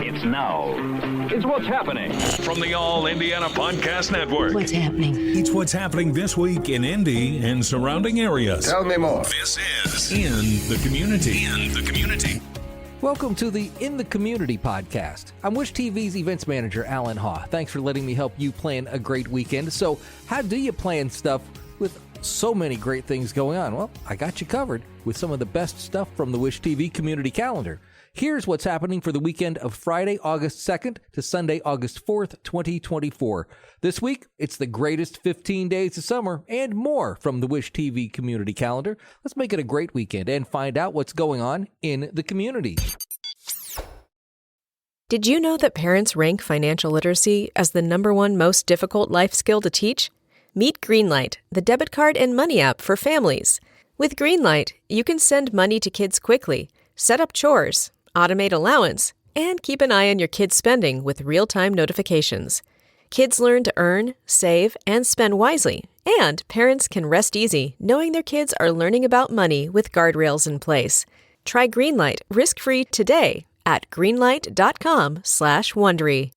It's now. It's What's Happening. From the All Indiana Podcast Network. What's happening? It's what's happening this week in Indy and surrounding areas. Tell me more. This is In the Community. In the Community. Welcome to the In the Community podcast. I'm Wish TV's events manager, Allan Haw. Thanks for letting me help you plan a great weekend. So, how do you plan stuff with so many great things going on? Well, I got you covered with some of the best stuff from the Wish TV community calendar. Here's what's happening for the weekend of Friday, August 2nd to Sunday, August 4th, 2024. This week, it's the greatest 15 days of summer and more from the Wish TV community calendar. Let's make it a great weekend and find out what's going on in the community. Did you know that parents rank financial literacy as the #1 most difficult life skill to teach? Meet Greenlight, the debit card and money app for families. With Greenlight, you can send money to kids quickly, set up chores, automate allowance, and keep an eye on your kids' spending with real-time notifications. Kids learn to earn, save, and spend wisely, and parents can rest easy knowing their kids are learning about money with guardrails in place. Try Greenlight risk-free today at greenlight.com/Wondery.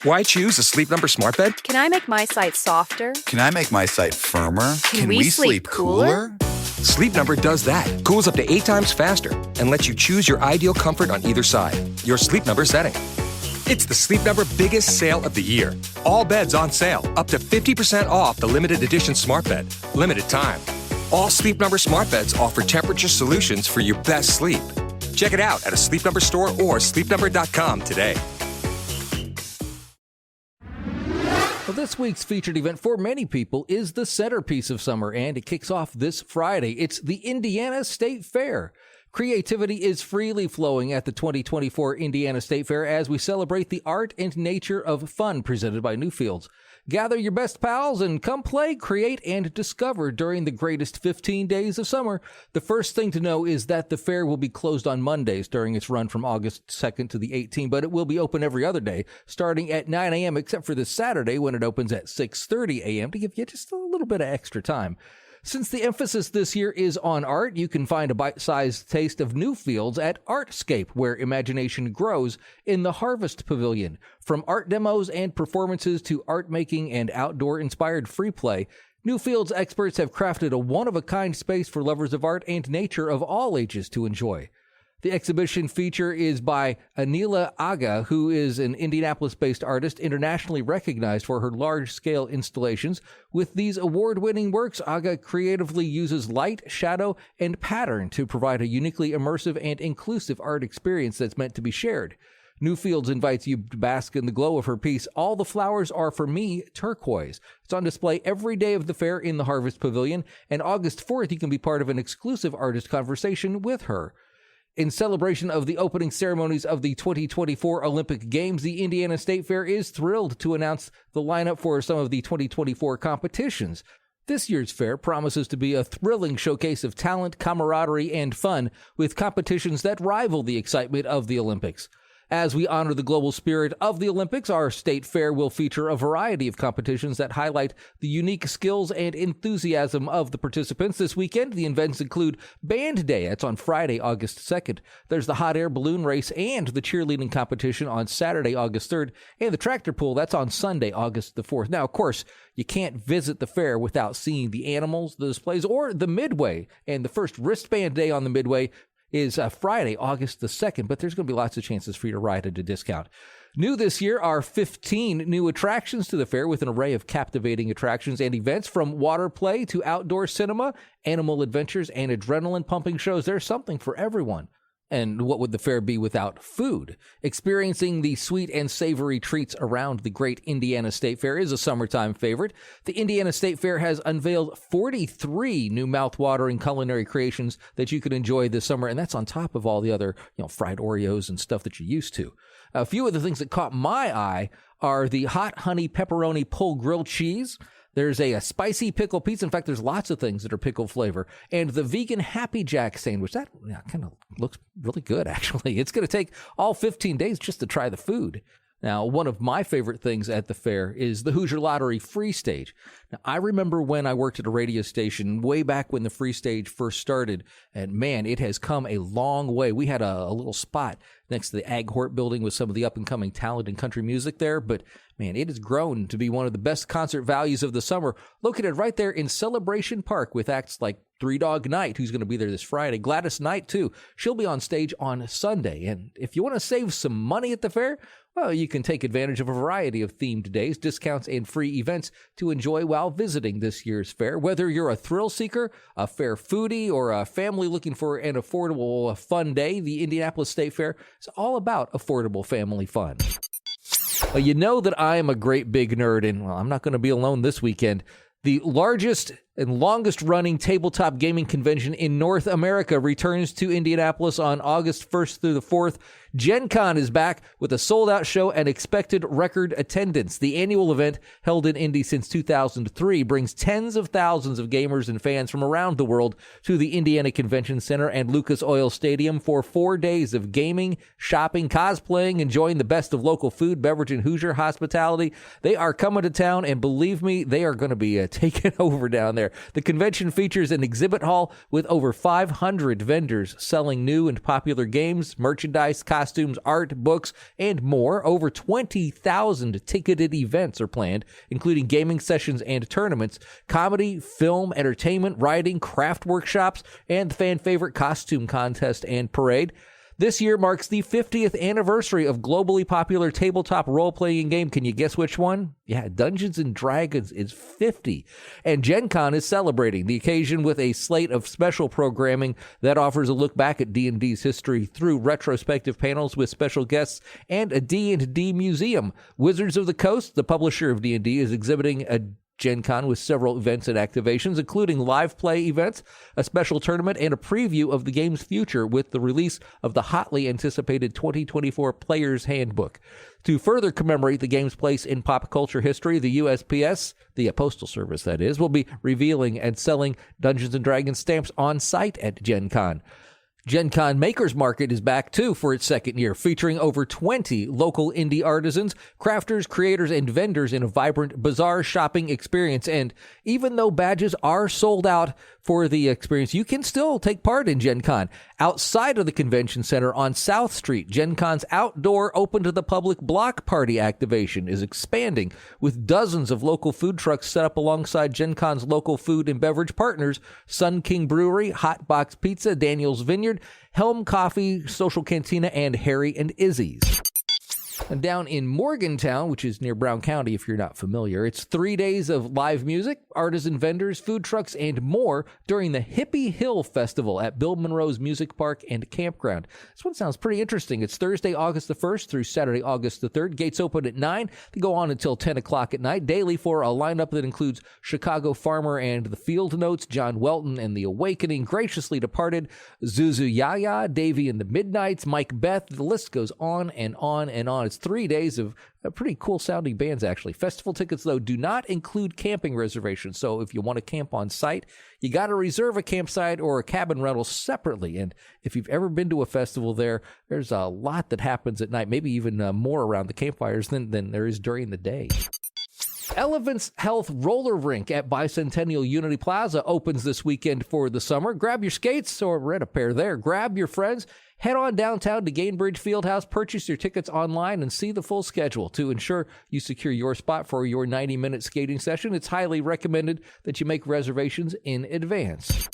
Why choose a Sleep Number smart bed? Can I make my site softer? Can I make my site firmer? Can we sleep cooler? Sleep Number does that. Cools up to 8 times faster and lets you choose your ideal comfort on either side. Your Sleep Number setting. It's the Sleep Number biggest sale of the year. All beds on sale, up to 50% off the limited edition smart bed. Limited time. All Sleep Number smart beds offer temperature solutions for your best sleep. Check it out at a Sleep Number store or sleepnumber.com today. Well, this week's featured event for many people is the centerpiece of summer, and it kicks off this Friday. It's the Indiana State Fair. Creativity is freely flowing at the 2024 Indiana State Fair as we celebrate the art and nature of fun presented by Newfields. Gather your best pals and come play, create, and discover during the greatest 15 days of summer. The first thing to know is that the fair will be closed on Mondays during its run from August 2nd to the 18th, but it will be open every other day, starting at 9 a.m., except for this Saturday when it opens at 6:30 a.m. to give you just a little bit of extra time. Since the emphasis this year is on art, you can find a bite-sized taste of Newfields at Artscape, where imagination grows in the Harvest Pavilion. From art demos and performances to art making and outdoor-inspired free play, Newfields experts have crafted a one-of-a-kind space for lovers of art and nature of all ages to enjoy. The exhibition feature is by Anila Aga, who is an Indianapolis-based artist internationally recognized for her large-scale installations. With these award-winning works, Aga creatively uses light, shadow, and pattern to provide a uniquely immersive and inclusive art experience that's meant to be shared. Newfields invites you to bask in the glow of her piece, All the Flowers Are For Me, Turquoise. It's on display every day of the fair in the Harvest Pavilion, and August 4th you can be part of an exclusive artist conversation with her. In celebration of the opening ceremonies of the 2024 Olympic Games, the Indiana State Fair is thrilled to announce the lineup for some of the 2024 competitions. This year's fair promises to be a thrilling showcase of talent, camaraderie, and fun, with competitions that rival the excitement of the Olympics. As we honor the global spirit of the Olympics, our state fair will feature a variety of competitions that highlight the unique skills and enthusiasm of the participants. This weekend, the events include Band Day. That's on Friday, August 2nd. There's the hot air balloon race and the cheerleading competition on Saturday, August 3rd. And the tractor pull, that's on Sunday, August the 4th. Now, of course, you can't visit the fair without seeing the animals, the displays, or the Midway. And the first wristband day on the Midway is Friday, August the 2nd, but there's going to be lots of chances for you to ride at a discount. New this year are 15 new attractions to the fair with an array of captivating attractions and events from water play to outdoor cinema, animal adventures, and adrenaline-pumping shows. There's something for everyone. And what would the fair be without food? Experiencing the sweet and savory treats around the great Indiana State Fair is a summertime favorite. The Indiana State Fair has unveiled 43 new mouth-watering culinary creations that you can enjoy this summer, and that's on top of all the other, fried Oreos and stuff that you're used to. A few of the things that caught my eye are the hot honey pepperoni pull grilled cheese. There's a spicy pickle pizza. In fact, there's lots of things that are pickle flavor. And the vegan Happy Jack sandwich. That kind of looks really good, actually. It's going to take all 15 days just to try the food. Now, one of my favorite things at the fair is the Hoosier Lottery Free Stage. Now, I remember when I worked at a radio station way back when the Free Stage first started, and man, it has come a long way. We had a little spot next to the Ag Hort building with some of the up-and-coming talent in country music there, but man, it has grown to be one of the best concert values of the summer, located right there in Celebration Park with acts like Three Dog Night, who's going to be there this Friday. Gladys Knight, too. She'll be on stage on Sunday. And if you want to save some money at the fair, well, you can take advantage of a variety of themed days, discounts, and free events to enjoy while visiting this year's fair. Whether you're a thrill seeker, a fair foodie, or a family looking for an affordable, fun day, the Indianapolis State Fair is all about affordable family fun. Well, you know that I am a great big nerd, and well, I'm not going to be alone this weekend. The largest and longest-running tabletop gaming convention in North America returns to Indianapolis on August 1st through the 4th. Gen Con is back with a sold-out show and expected record attendance. The annual event, held in Indy since 2003, brings tens of thousands of gamers and fans from around the world to the Indiana Convention Center and Lucas Oil Stadium for 4 days of gaming, shopping, cosplaying, enjoying the best of local food, beverage, and Hoosier hospitality. They are coming to town, and believe me, they are going to be taking over down there. The convention features an exhibit hall with over 500 vendors selling new and popular games, merchandise, costumes, art, books, and more. Over 20,000 ticketed events are planned, including gaming sessions and tournaments, comedy, film, entertainment, writing, craft workshops, and the fan favorite costume contest and parade. This year marks the 50th anniversary of globally popular tabletop role-playing game. Can you guess which one? Yeah, Dungeons & Dragons is 50. And Gen Con is celebrating the occasion with a slate of special programming that offers a look back at D&D's history through retrospective panels with special guests and a D&D museum. Wizards of the Coast, the publisher of D&D, is exhibiting a Gen Con with several events and activations, including live play events, a special tournament, and a preview of the game's future with the release of the hotly anticipated 2024 Player's Handbook. To further commemorate the game's place in pop culture history, the USPS, the Postal Service that is, will be revealing and selling Dungeons & Dragons stamps on site at Gen Con. Gen Con Makers Market is back, too, for its second year, featuring over 20 local indie artisans, crafters, creators, and vendors in a vibrant, bizarre shopping experience. And even though badges are sold out for the experience, you can still take part in Gen Con. Outside of the convention center on South Street, Gen Con's outdoor, open-to-the-public block party activation is expanding, with dozens of local food trucks set up alongside Gen Con's local food and beverage partners, Sun King Brewery, Hot Box Pizza, Daniel's Vineyard, Helm Coffee, Social Cantina, and Harry and Izzy's. And down in Morgantown, which is near Brown County if you're not familiar, it's 3 days of live music, artisan vendors, food trucks, and more during the Hippy Hill Festival at Bill Monroe's Music Park and Campground. This one sounds pretty interesting. It's Thursday, August the 1st through Saturday, August the 3rd. Gates open at 9. They go on until 10 o'clock at night, daily for a lineup that includes Chicago Farmer and the Field Notes, John Welton and the Awakening, Graciously Departed, Zuzu Yaya, Davey and the Midnights, Mike Beth. The list goes on and on and on. It's 3 days of pretty cool sounding bands, actually. Festival tickets, though, do not include camping reservations. So if you want to camp on site, you got to reserve a campsite or a cabin rental separately. And if you've ever been to a festival there's a lot that happens at night, maybe even more around the campfires than there is during the day. Elevance Health Roller Rink at Bicentennial Unity Plaza opens this weekend for the summer. Grab your skates, or rent a pair there. Grab your friends. Head on downtown to Gainbridge Fieldhouse, purchase your tickets online, and see the full schedule. To ensure you secure your spot for your 90-minute skating session, it's highly recommended that you make reservations in advance.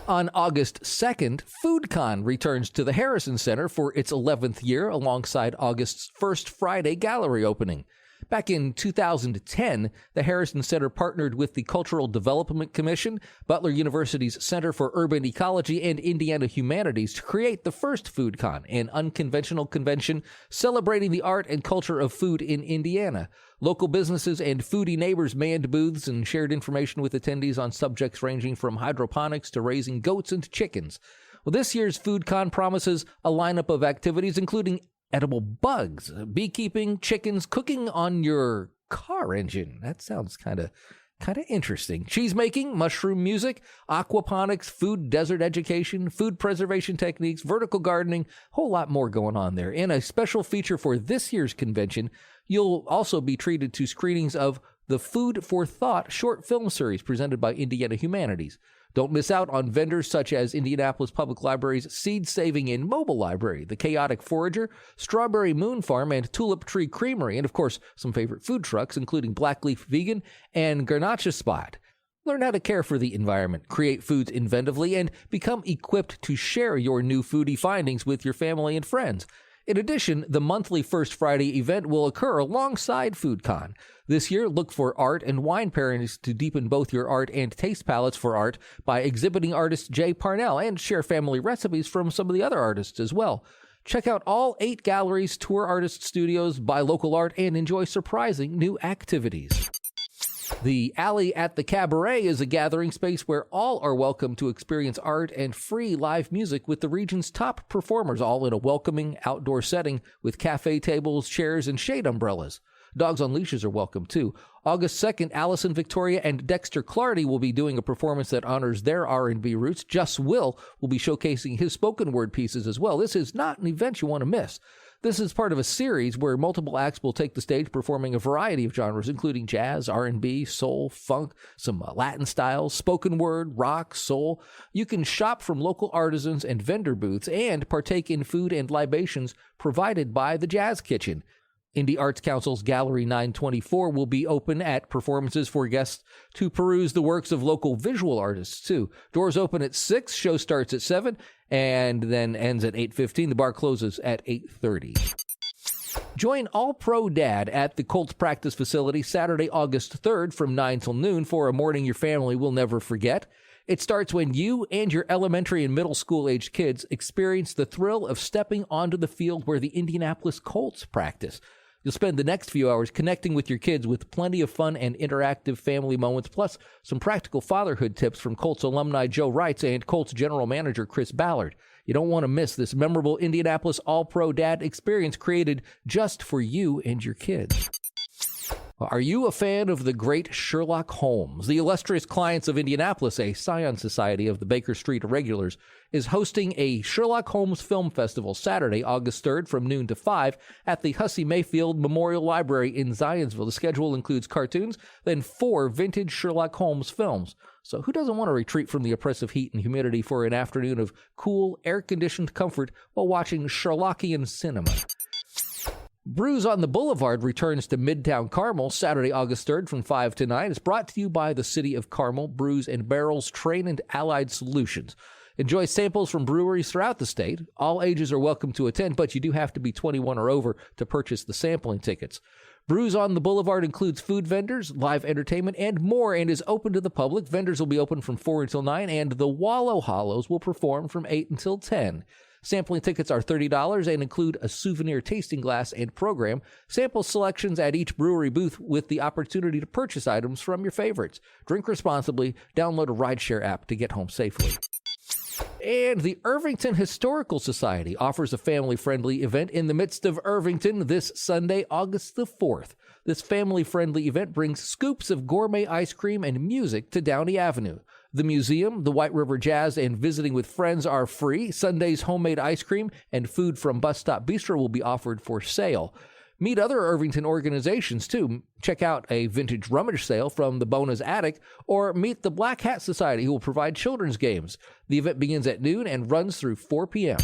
On August 2nd, FoodCon returns to the Harrison Center for its 11th year alongside August's first Friday gallery opening. Back in 2010, the Harrison Center partnered with the Cultural Development Commission, Butler University's Center for Urban Ecology, and Indiana Humanities to create the first FoodCon, an unconventional convention celebrating the art and culture of food in Indiana. Local businesses and foodie neighbors manned booths and shared information with attendees on subjects ranging from hydroponics to raising goats and chickens. Well, this year's FoodCon promises a lineup of activities including edible bugs, beekeeping, chickens, cooking on your car engine. That sounds kind of kind of interesting. Cheese making, mushroom music, aquaponics, food desert education, food preservation techniques, vertical gardening, a whole lot more going on there. In a special feature for this year's convention, you'll also be treated to screenings of the Food for Thought short film series presented by Indiana Humanities. Don't miss out on vendors such as Indianapolis Public Library's Seed Saving and Mobile Library, the Chaotic Forager, Strawberry Moon Farm, and Tulip Tree Creamery, and of course, some favorite food trucks, including Blackleaf Vegan and Garnacha Spot. Learn how to care for the environment, create foods inventively, and become equipped to share your new foodie findings with your family and friends. In addition, the monthly First Friday event will occur alongside FoodCon. This year, look for art and wine pairings to deepen both your art and taste palettes for art by exhibiting artist Jay Parnell, and share family recipes from some of the other artists as well. Check out all 8 galleries, tour artist studios, buy local art, and enjoy surprising new activities. The Alley at the Cabaret is a gathering space where all are welcome to experience art and free live music with the region's top performers, all in a welcoming outdoor setting with cafe tables, chairs, and shade umbrellas. Dogs on leashes are welcome, too. August 2nd, Allison Victoria and Dexter Clardy will be doing a performance that honors their R&B roots. Just Will be showcasing his spoken word pieces as well. This is not an event you want to miss. This is part of a series where multiple acts will take the stage performing a variety of genres, including jazz, R&B, soul, funk, some Latin styles, spoken word, rock, soul. You can shop from local artisans and vendor booths and partake in food and libations provided by the Jazz Kitchen. Indie Arts Council's Gallery 924 will be open at performances for guests to peruse the works of local visual artists, too. Doors open at 6, show starts at 7, and then ends at 8:15. The bar closes at 8:30. Join All-Pro Dad at the Colts practice facility Saturday, August 3rd from 9 till noon for a morning your family will never forget. It starts when you and your elementary and middle school-aged kids experience the thrill of stepping onto the field where the Indianapolis Colts practice. You'll spend the next few hours connecting with your kids with plenty of fun and interactive family moments, plus some practical fatherhood tips from Colts alumni Joe Wrights and Colts general manager Chris Ballard. You don't want to miss this memorable Indianapolis All-Pro Dad experience created just for you and your kids. Are you a fan of the great Sherlock Holmes? The illustrious clients of Indianapolis, a scion society of the Baker Street Irregulars, is hosting a Sherlock Holmes Film Festival Saturday, August 3rd from noon to 5 at the Hussey Mayfield Memorial Library in Zionsville. The schedule includes cartoons, then 4 vintage Sherlock Holmes films. So who doesn't want to retreat from the oppressive heat and humidity for an afternoon of cool, air-conditioned comfort while watching Sherlockian cinema? Brews on the Boulevard returns to Midtown Carmel Saturday, August 3rd from 5 to 9. It's brought to you by the City of Carmel, Brews and Barrels, Train and Allied Solutions. Enjoy samples from breweries throughout the state. All ages are welcome to attend, but you do have to be 21 or over to purchase the sampling tickets. Brews on the Boulevard includes food vendors, live entertainment, and more, and is open to the public. Vendors will be open from 4 until 9, and the Wallow Hollows will perform from 8 until 10. Sampling tickets are $30 and include a souvenir tasting glass and program. Sample selections at each brewery booth with the opportunity to purchase items from your favorites. Drink responsibly. Download a rideshare app to get home safely. And the Irvington Historical Society offers a family-friendly event in the midst of Irvington this Sunday, August the 4th. This family-friendly event brings scoops of gourmet ice cream and music to Downey Avenue. The museum, the White River Jazz, and visiting with friends are free. Sunday's homemade ice cream and food from Bus Stop Bistro will be offered for sale. Meet other Irvington organizations, too. Check out a vintage rummage sale from the Bona's Attic, or meet the Black Hat Society, who will provide children's games. The event begins at noon and runs through 4 p.m.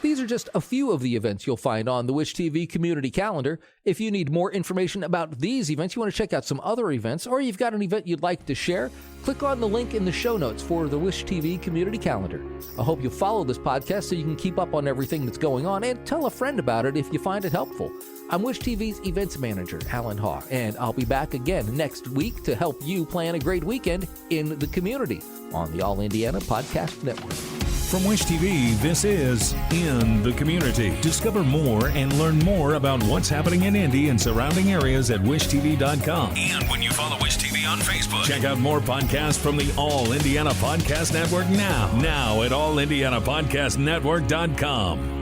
These are just a few of the events you'll find on the Wish TV community calendar. If you need more information about these events, you want to check out some other events, or you've got an event you'd like to share, click on the link in the show notes for the Wish TV community calendar. I hope you'll follow this podcast so you can keep up on everything that's going on, and tell a friend about it if you find it helpful. I'm Wish TV's events manager, Allan Haw, and I'll be back again next week to help you plan a great weekend in the community on the All Indiana Podcast Network. From Wish TV, this is In the Community. Discover more and learn more about what's happening in Indy and surrounding areas at wishtv.com. And when you follow Wish TV on Facebook, Check out more podcasts from the All Indiana Podcast Network now at allindianapodcastnetwork.com.